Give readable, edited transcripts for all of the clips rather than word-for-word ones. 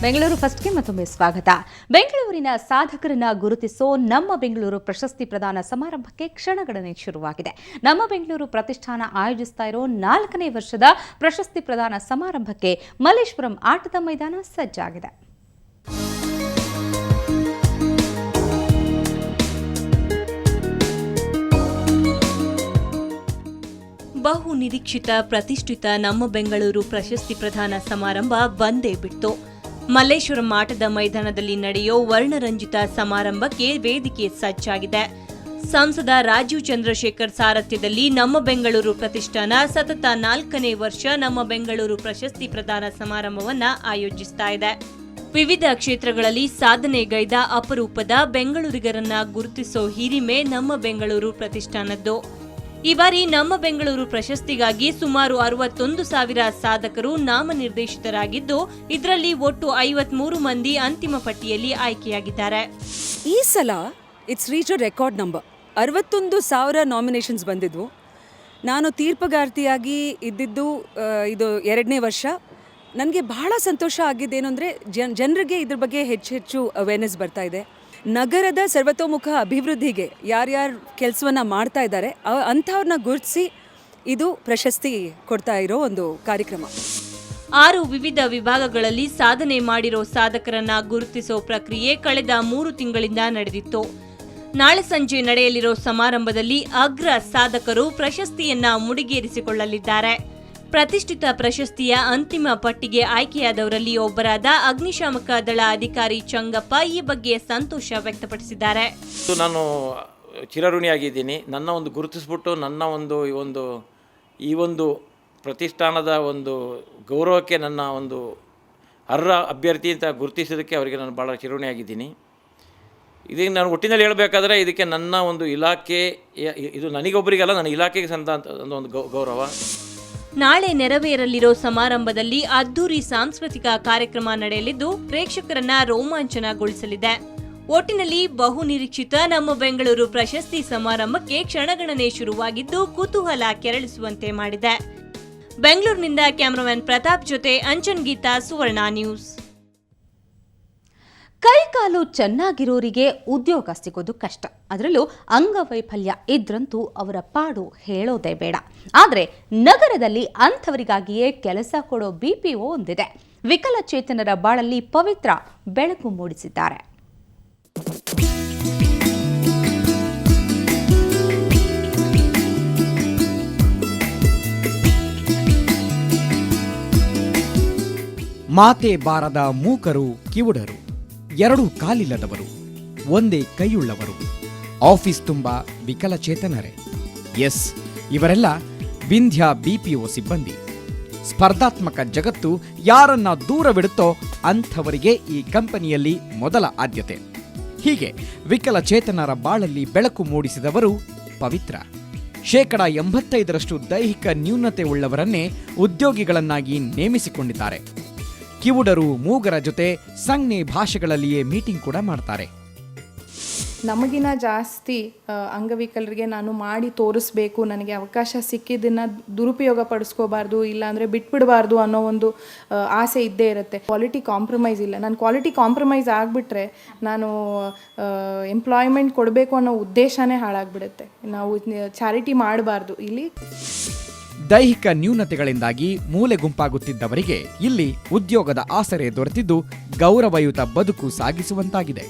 ಬೆಂಗಳೂರು ಫಸ್ಟ್ಗೆ ಮತ್ತೊಮ್ಮೆ ಸ್ವಾಗತ. ಬೆಂಗಳೂರಿನ ಸಾಧಕರನ್ನ ಗುರುತಿಸೋ ನಮ್ಮ ಬೆಂಗಳೂರು ಪ್ರಶಸ್ತಿ ಪ್ರದಾನ ಸಮಾರಂಭಕ್ಕೆ ಕ್ಷಣಗಣನೆ ಶುರುವಾಗಿದೆ. ನಮ್ಮ ಬೆಂಗಳೂರು ಪ್ರತಿಷ್ಠಾನ ಆಯೋಜಿಸ್ತಾ ಇರೋ 4ನೇ ವರ್ಷದ ಪ್ರಶಸ್ತಿ ಪ್ರದಾನ ಸಮಾರಂಭಕ್ಕೆ ಮಲ್ಲೇಶ್ವರಂ ಆಟದ ಮೈದಾನ ಸಜ್ಜಾಗಿದೆ. ಬಹು ನಿರೀಕ್ಷಿತ ಪ್ರತಿಷ್ಠಿತ ನಮ್ಮ ಬೆಂಗಳೂರು ಪ್ರಶಸ್ತಿ ಪ್ರದಾನ ಸಮಾರಂಭ ಬಂದೇ ಬಿಟ್ಟು ಮಲ್ಲೇಶ್ವರಂ ಆಟದ ಮೈದಾನದಲ್ಲಿ ನಡೆಯೋ ವರ್ಣರಂಜಿತ ಸಮಾರಂಭಕ್ಕೆ ವೇದಿಕೆ ಸಜ್ಜಾಗಿದೆ. ಸಂಸದ ರಾಜೀವ್ ಚಂದ್ರಶೇಖರ್ ಸಾರಥ್ಯದಲ್ಲಿ ನಮ್ಮ ಬೆಂಗಳೂರು ಪ್ರತಿಷ್ಠಾನ ಸತತ 4ನೇ ವರ್ಷ ನಮ್ಮ ಬೆಂಗಳೂರು ಪ್ರಶಸ್ತಿ ಪ್ರದಾನ ಸಮಾರಂಭವನ್ನ ಆಯೋಜಿಸ್ತಾ ಇದೆ. ವಿವಿಧ ಕ್ಷೇತ್ರಗಳಲ್ಲಿ ಸಾಧನೆಗೈದ ಅಪರೂಪದ ಬೆಂಗಳೂರಿಗರನ್ನ ಗುರುತಿಸೋ ಹಿರಿಮೆ ನಮ್ಮ ಬೆಂಗಳೂರು ಪ್ರತಿಷ್ಠಾನದ್ದು. ಈ ಬಾರಿ ನಮ್ಮ ಬೆಂಗಳೂರು ಪ್ರಶಸ್ತಿಗಾಗಿ ಸುಮಾರು 61,000 ಸಾಧಕರು ನಾಮನಿರ್ದೇಶಿತರಾಗಿದ್ದು, ಇದರಲ್ಲಿ ಒಟ್ಟು 53 ಮಂದಿ ಅಂತಿಮ ಪಟ್ಟಿಯಲ್ಲಿ ಆಯ್ಕೆಯಾಗಿದ್ದಾರೆ. ಈ ಸಲ it's reach a record number. 61,000 nominations ಬಂದಿದ್ವು. ನಾನು ತೀರ್ಪುಗಾರ್ತಿಯಾಗಿ ಇದ್ದಿದ್ದು ಇದು 2ನೇ ವರ್ಷ. ನನಗೆ ಬಹಳ ಸಂತೋಷ ಆಗಿದ್ದೇನು ಅಂದರೆ ಜನರಿಗೆ ಇದ್ರ ಬಗ್ಗೆ ಹೆಚ್ಚು ಅವೇರ್ನೆಸ್ ಬರ್ತಾ ಇದೆ. ನಗರದ ಸರ್ವತೋಮುಖ ಅಭಿವೃದ್ಧಿಗೆ ಯಾರ್ಯಾರು ಕೆಲಸವನ್ನು ಮಾಡ್ತಾ ಇದ್ದಾರೆ ಅಂಥವ್ರನ್ನ ಗುರುತಿಸಿ ಇದು ಪ್ರಶಸ್ತಿ ಕೊಡ್ತಾ ಇರೋ ಒಂದು ಕಾರ್ಯಕ್ರಮ. 6 ವಿವಿಧ ವಿಭಾಗಗಳಲ್ಲಿ ಸಾಧನೆ ಮಾಡಿರೋ ಸಾಧಕರನ್ನ ಗುರುತಿಸೋ ಪ್ರಕ್ರಿಯೆ ಕಳೆದ 3 ತಿಂಗಳಿಂದ ನಡೆದಿತ್ತು. ನಾಳೆ ಸಂಜೆ ನಡೆಯಲಿರೋ ಸಮಾರಂಭದಲ್ಲಿ ಅಗ್ರ ಸಾಧಕರು ಪ್ರಶಸ್ತಿಯನ್ನ ಮುಡಿಗೇರಿಸಿಕೊಳ್ಳಲಿದ್ದಾರೆ. ಪ್ರತಿಷ್ಠಿತ ಪ್ರಶಸ್ತಿಯ ಅಂತಿಮ ಪಟ್ಟಿಗೆ ಆಯ್ಕೆಯಾದವರಲ್ಲಿ ಒಬ್ಬರಾದ ಅಗ್ನಿಶಾಮಕ ದಳ ಅಧಿಕಾರಿ ಚಂಗಪ್ಪ ಈ ಬಗ್ಗೆ ಸಂತೋಷ ವ್ಯಕ್ತಪಡಿಸಿದ್ದಾರೆ. ನಾನು ಚಿರಋಣಿಯಾಗಿದ್ದೀನಿ. ನನ್ನ ಒಂದು ಗುರುತಿಸ್ಬಿಟ್ಟು ನನ್ನ ಈ ಒಂದು ಪ್ರತಿಷ್ಠಾನದ ಒಂದು ಗೌರವಕ್ಕೆ ನನ್ನ ಒಂದು ಅರ್ಹ ಅಭ್ಯರ್ಥಿ ಅಂತ ಗುರುತಿಸೋದಕ್ಕೆ ಅವರಿಗೆ ನಾನು ಭಾಳ ಚಿರಋಣಿಯಾಗಿದ್ದೀನಿ. ಇದಕ್ಕೆ ನಾನು ಒಟ್ಟಿನಲ್ಲಿ ಹೇಳಬೇಕಾದ್ರೆ ಇದಕ್ಕೆ ನನ್ನ ಒಂದು ಇಲಾಖೆ, ಇದು ನನಗೊಬ್ಬರಿಗಲ್ಲ, ನನ್ನ ಇಲಾಖೆಗೆ ಸಂದ ಒಂದು ಗೌರವ. ನಾಳೆ ನೆರವೇರಲಿರೋ ಸಮಾರಂಭದಲ್ಲಿ ಅದ್ದೂರಿ ಸಾಂಸ್ಕೃತಿಕ ಕಾರ್ಯಕ್ರಮ ನಡೆಯಲಿದ್ದು ಪ್ರೇಕ್ಷಕರನ್ನ ರೋಮಾಂಚನಗೊಳಿಸಲಿದೆ. ಒಟ್ಟಿನಲ್ಲಿ ಬಹು ನಿರೀಕ್ಷಿತ ನಮ್ಮ ಬೆಂಗಳೂರು ಪ್ರಶಸ್ತಿ ಸಮಾರಂಭಕ್ಕೆ ಕ್ಷಣಗಣನೆ ಶುರುವಾಗಿದ್ದು ಕುತೂಹಲ ಕೆರಳಿಸುವಂತೆ ಮಾಡಿದೆ. ಬೆಂಗಳೂರಿನಿಂದ ಕ್ಯಾಮರಾಮನ್ ಪ್ರತಾಪ್ ಜೊತೆ ಅಂಚನ್ ಗೀತಾ, ಸುವರ್ಣ ನ್ಯೂಸ್. ಕೈಕಾಲು ಚೆನ್ನಾಗಿರೋರಿಗೆ ಉದ್ಯೋಗ ಸಿಗೋದು ಕಷ್ಟ. ಅದರಲ್ಲೂ ಅಂಗವೈಫಲ್ಯ ಇದ್ರಂತೂ ಅವರ ಪಾಡು ಹೇಳೋದೇ ಬೇಡ. ಆದರೆ ನಗರದಲ್ಲಿ ಅಂಥವರಿಗಾಗಿಯೇ ಕೆಲಸ ಕೊಡೋ BPO ಒಂದಿದೆ. ವಿಕಲಚೇತನರ ಬಾಳಲ್ಲಿ ಪವಿತ್ರ ಬೆಳಕು ಮೂಡಿಸಿದ್ದಾರೆ. ಮಾತೆ ಬಾರದ ಮೂಕರು, ಕಿವುಡರು, 2 ಕಾಲಿಲ್ಲದವರು, ಒಂದೇ ಕೈಯುಳ್ಳವರು, ಆಫೀಸ್ ತುಂಬ ವಿಕಲಚೇತನರೇ. ಎಸ್, ಇವರೆಲ್ಲ ವಿಂಧ್ಯ BPO ಸಿಬ್ಬಂದಿ. ಸ್ಪರ್ಧಾತ್ಮಕ ಜಗತ್ತು ಯಾರನ್ನ ದೂರವಿಡುತ್ತೋ ಅಂಥವರಿಗೆ ಈ ಕಂಪನಿಯಲ್ಲಿ ಮೊದಲ ಆದ್ಯತೆ. ಹೀಗೆ ವಿಕಲಚೇತನರ ಬಾಳಲ್ಲಿ ಬೆಳಕು ಮೂಡಿಸಿದವರು ಪವಿತ್ರ. 85% ದೈಹಿಕ ನ್ಯೂನತೆ ಉಳ್ಳವರನ್ನೇ ಉದ್ಯೋಗಿಗಳನ್ನಾಗಿ ನೇಮಿಸಿಕೊಂಡಿದ್ದಾರೆ. ಕಿವುಡರು, ಮೂಗರ ಜೊತೆ ಸಂಜ್ಞೆ ಭಾಷೆಗಳಲ್ಲಿಯೇ ಮೀಟಿಂಗ್ ಕೂಡ ಮಾಡ್ತಾರೆ. ನಮಗಿನ ಜಾಸ್ತಿ ಅಂಗವಿಕಲರಿಗೆ ನಾನು ಮಾಡಿ ತೋರಿಸ್ಬೇಕು, ನನಗೆ ಅವಕಾಶ ಸಿಕ್ಕಿದ್ದನ್ನು ದುರುಪಯೋಗ ಪಡಿಸ್ಕೋಬಾರ್ದು, ಇಲ್ಲಾಂದರೆ ಬಿಟ್ಬಿಡಬಾರ್ದು ಅನ್ನೋ ಒಂದು ಆಸೆ ಇದ್ದೇ ಇರುತ್ತೆ. ಕ್ವಾಲಿಟಿ ಕಾಂಪ್ರಮೈಸ್ ಇಲ್ಲ. ನಾನು ಕ್ವಾಲಿಟಿ ಕಾಂಪ್ರಮೈಸ್ ಆಗಿಬಿಟ್ರೆ ನಾನು ಎಂಪ್ಲಾಯ್ಮೆಂಟ್ ಕೊಡಬೇಕು ಅನ್ನೋ ಉದ್ದೇಶನೇ ಹಾಳಾಗ್ಬಿಡುತ್ತೆ. ನಾವು ಚಾರಿಟಿ ಮಾಡಬಾರ್ದು. ಇಲ್ಲಿ ದೈಹಿಕ ನ್ಯೂನತೆಗಳಿಂದಾಗಿ ಮೂಲೆ ಗುಂಪಾಗುತ್ತಿದ್ದವರಿಗೆ ಇಲ್ಲಿ ಉದ್ಯೋಗದ ಆಸರೆ ದೊರೆತಿದ್ದು ಗೌರವಯುತ ಬದುಕು ಸಾಗಿಸುವಂತಾಗಿದೆ.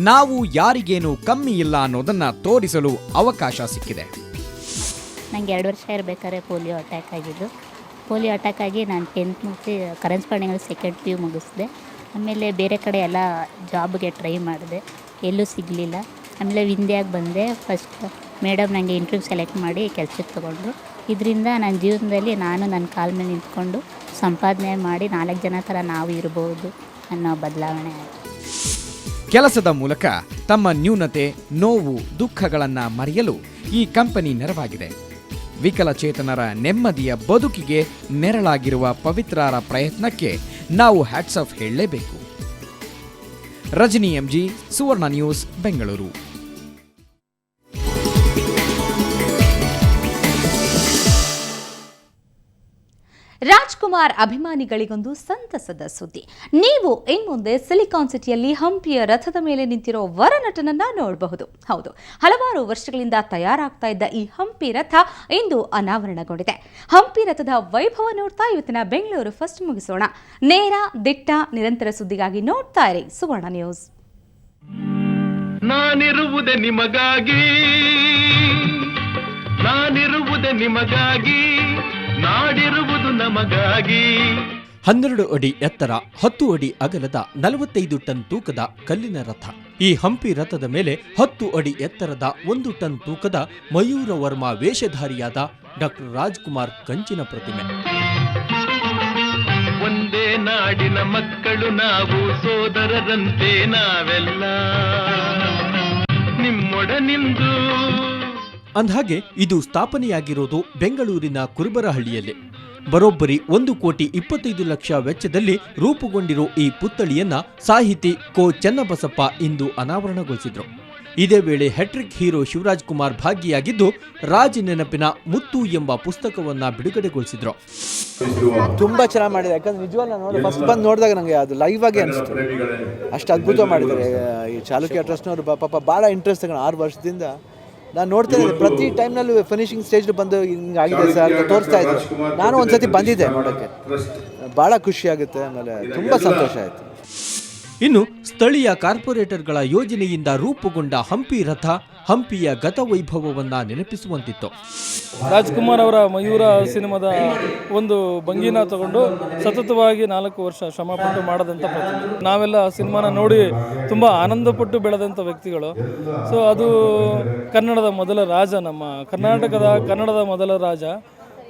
ನಾವು ಯಾರಿಗೇನು ಕಮ್ಮಿ ಇಲ್ಲ ಅನ್ನೋದನ್ನ ತೋರಿಸಲು ಅವಕಾಶ ಸಿಕ್ಕಿದೆ. ನನಗೆ 2 ವರ್ಷ ಇರಬೇಕಾದ್ರೆ ಪೋಲಿಯೋ ಅಟ್ಯಾಕ್ ಆಗಿದ್ದು. ಪೋಲಿಯೋ ಅಟ್ಯಾಕ್ ಆಗಿ ನಾನು 10th ಮುಗಿಸಿ ಕರೆಸ್ಪಾಂಡಿಂಗಲ್ಲಿ 2nd PU ಮುಗಿಸಿದೆ. ಆಮೇಲೆ ಬೇರೆ ಕಡೆ ಎಲ್ಲ ಜಾಬ್ಗೆ ಟ್ರೈ ಮಾಡಿದೆ, ಎಲ್ಲೂ ಸಿಗಲಿಲ್ಲ. ಆಮೇಲೆ ವಿಂಧ್ಯಾಗೆ ಬಂದೆ. ಫಸ್ಟ್ ಮೇಡಮ್ ನನಗೆ ಇಂಟರ್ವ್ಯೂ ಸೆಲೆಕ್ಟ್ ಮಾಡಿ ಕೆಲಸಕ್ಕೆ ತೊಗೊಂಡು. ಇದರಿಂದ ನನ್ನ ಜೀವನದಲ್ಲಿ ನಾನು ನನ್ನ ಕಾಲ ಮೇಲೆ ನಿಂತ್ಕೊಂಡು ಸಂಪಾದನೆ ಮಾಡಿ 4 ಜನ ಥರ ನಾವು ಇರ್ಬೋದು ಅನ್ನೋ ಬದಲಾವಣೆ ಆಯಿತು. ಕೆಲಸದ ಮೂಲಕ ತಮ್ಮ ನ್ಯೂನತೆ, ನೋವು, ದುಃಖಗಳನ್ನು ಮರೆಯಲು ಈ ಕಂಪನಿ ನೆರವಾಗಿದೆ. ವಿಕಲಚೇತನರ ನೆಮ್ಮದಿಯ ಬದುಕಿಗೆ ನೆರಳಾಗಿರುವ ಪವಿತ್ರರ ಪ್ರಯತ್ನಕ್ಕೆ ನಾವು ಹ್ಯಾಟ್ಸ್ ಆಫ್ ಹೇಳಲೇಬೇಕು. ರಜನಿ MG, ಸುವರ್ಣ ನ್ಯೂಸ್, ಬೆಂಗಳೂರು. ರಾಜ್ಕುಮಾರ್ ರಾಜ್ಕುಮಾರ್ ಅಭಿಮಾನಿಗಳಿಗೊಂದು ಸಂತಸದ ಸುದ್ದಿ. ನೀವು ಇನ್ಮುಂದೆ ಸಿಲಿಕಾನ್ ಸಿಟಿಯಲ್ಲಿ ಹಂಪಿಯ ರಥದ ಮೇಲೆ ನಿಂತಿರೋ ವರನಟನನ್ನ ನೋಡಬಹುದು. ಹೌದು, ಹಲವಾರು ವರ್ಷಗಳಿಂದ ತಯಾರಾಗ್ತಾ ಇದ್ದ ಈ ಹಂಪಿ ರಥ ಇಂದು ಅನಾವರಣಗೊಂಡಿದೆ. ಹಂಪಿ ರಥದ ವೈಭವ ನೋಡ್ತಾ ಇವತ್ತಿನ ಬೆಂಗಳೂರು ಫಸ್ಟ್ ಮುಗಿಸೋಣ. ನೇರ, ದಿಟ್ಟ, ನಿರಂತರ ಸುದ್ದಿಗಾಗಿ ನೋಡ್ತಾ ಇರಿ ಸುವರ್ಣ ನ್ಯೂಸ್. ನಾನಿರುವುದೇ ನಿಮಗಾಗಿ, ನಾನಿರುವುದೇ ನಿಮಗಾಗಿ, ನಾಡಿರುವುದು ನಮಗಾಗಿ. 12 ಅಡಿ ಎತ್ತರ, 10 ಅಡಿ ಅಗಲದ, 45 ಟನ್ ತೂಕದ ಕಲ್ಲಿನ ರಥ. ಈ ಹಂಪಿ ರಥದ ಮೇಲೆ 10 ಅಡಿ ಎತ್ತರದ, 1 ಟನ್ ತೂಕದ ಮಯೂರ ವರ್ಮ ವೇಷಧಾರಿಯಾದ ಡಾಕ್ಟರ್ ರಾಜ್ಕುಮಾರ್ ಕಂಚಿನ ಪ್ರತಿಮೆ. ಒಂದೇ ನಾಡಿನ ಮಕ್ಕಳು ನಾವು, ಸೋದರರಂತೆ ನಾವೆಲ್ಲ ನಿಮ್ಮೊಡನಿಂದು. ಅಂದ್ಹಾಗೆ ಇದು ಸ್ಥಾಪನೆಯಾಗಿರೋದು ಬೆಂಗಳೂರಿನ ಕುರುಬರಹಳ್ಳಿಯಲ್ಲಿ. ಬರೋಬ್ಬರಿ 1,25,00,000 ವೆಚ್ಚದಲ್ಲಿ ರೂಪುಗೊಂಡಿರೋ ಈ ಪುತ್ಥಳಿಯನ್ನ ಸಾಹಿತಿ ಕೋ ಚನ್ನಬಸಪ್ಪ ಇಂದು ಅನಾವರಣಗೊಳಿಸಿದ್ರು. ಇದೇ ವೇಳೆ ಹ್ಯಾಟ್ರಿಕ್ ಹೀರೋ ಶಿವರಾಜ್ ಕುಮಾರ್ ಭಾಗಿಯಾಗಿದ್ದು, ರಾಜ್ ನೆನಪಿನ ಮುತ್ತು ಎಂಬ ಪುಸ್ತಕವನ್ನ ಬಿಡುಗಡೆಗೊಳಿಸಿದ್ರು. ತುಂಬಾ ಚೆನ್ನಾಗಿ ಮಾಡಿದೆ. ಯಾಕಂದ್ರೆ ನಿಜವಾಗ್ಲೂ ನಾನು ಫಸ್ಟ್ ಬಂದು ನೋಡಿದಾಗ ನನಗೆ ಅದು ಲೈವ್ ಆಗಿ ಅನಿಸ್ತು. ಅಷ್ಟು ಅದ್ಭುತ ಮಾಡಿದ್ದಾರೆ ಈ ಚಾಲುಕ್ಯ ಟ್ರಸ್ಟ್ನವರು. ಪಾಪ ಭಾಳ ಇಂಟ್ರೆಸ್ಟ್ ತಗೊಂಡು 6 ವರ್ಷದಿಂದ ನಾನು ನೋಡ್ತಾ ಇದ್ದೆ. ಪ್ರತಿ ಟೈಮ್ನಲ್ಲೂ ಫಿನಿಶಿಂಗ್ ಸ್ಟೇಜ್ ಬಂದು ಹಿಂಗಾಗಿದೆ ಸರ್ ತೋರಿಸ್ತಾ ಇದ್ರು. ನಾನು ಒಂದ್ಸತಿ ಬಂದಿದ್ದೆ ನೋಡೋಕ್ಕೆ, ಭಾಳ ಖುಷಿ ಆಗುತ್ತೆ. ಆಮೇಲೆ ತುಂಬ ಸಂತೋಷ ಆಯಿತು. ಇನ್ನು ಸ್ಥಳೀಯ ಕಾರ್ಪೊರೇಟರ್ಗಳ ಯೋಜನೆಯಿಂದ ರೂಪುಗೊಂಡ ಹಂಪಿ ರಥ ಹಂಪಿಯ ಗತವೈಭವವನ್ನ ನೆನಪಿಸುವಂತಿತ್ತು. ರಾಜ್ಕುಮಾರ್ ಅವರ ಮಯೂರ ಸಿನಿಮಾದ ಒಂದು ಭಂಗಿನ ತಗೊಂಡು ಸತತವಾಗಿ 4 ವರ್ಷ ಶ್ರಮಪಟ್ಟು ಮಾಡದಂಥ ಪ್ರತಿಮೆ. ನಾವೆಲ್ಲ ಸಿನಿಮಾನ ನೋಡಿ ತುಂಬ ಆನಂದಪಟ್ಟು ಬೆಳೆದಂಥ ವ್ಯಕ್ತಿಗಳು. ಸೊ ಅದು ಕನ್ನಡದ ಮೊದಲ ರಾಜ, ನಮ್ಮ ಕನ್ನಡದ ಮೊದಲ ರಾಜ.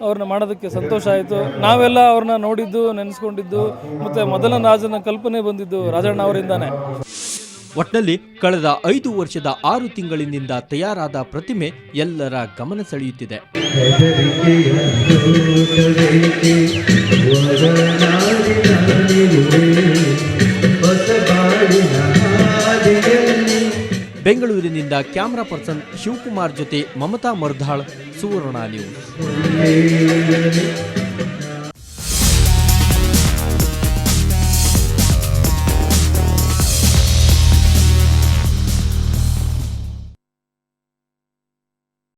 ಅವ್ರನ್ನ ಮಾಡೋದಕ್ಕೆ ಸಂತೋಷ ಆಯಿತು. ನಾವೆಲ್ಲ ಅವ್ರನ್ನ ನೋಡಿದ್ದು, ನೆನೆಸ್ಕೊಂಡಿದ್ದು, ಮತ್ತು ಮೊದಲ ರಾಜನ ಕಲ್ಪನೆ ಬಂದಿದ್ದು ರಾಜಣ್ಣ ಅವರಿಂದಾನೆ. ಒಟ್ನಲ್ಲಿ ಕಳೆದ 5 ವರ್ಷದ 6 ತಿಂಗಳಿನಿಂದ ತಯಾರಾದ ಪ್ರತಿಮೆ ಎಲ್ಲರ ಗಮನ ಸೆಳೆಯುತ್ತಿದೆ. ಬೆಂಗಳೂರಿನಿಂದ ಕ್ಯಾಮರಾ ಪರ್ಸನ್ ಶಿವಕುಮಾರ್ ಜೊತೆ ಮಮತಾ ಮರ್ಧಾಳ್, ಸುವರ್ಣ ನ್ಯೂಸ್.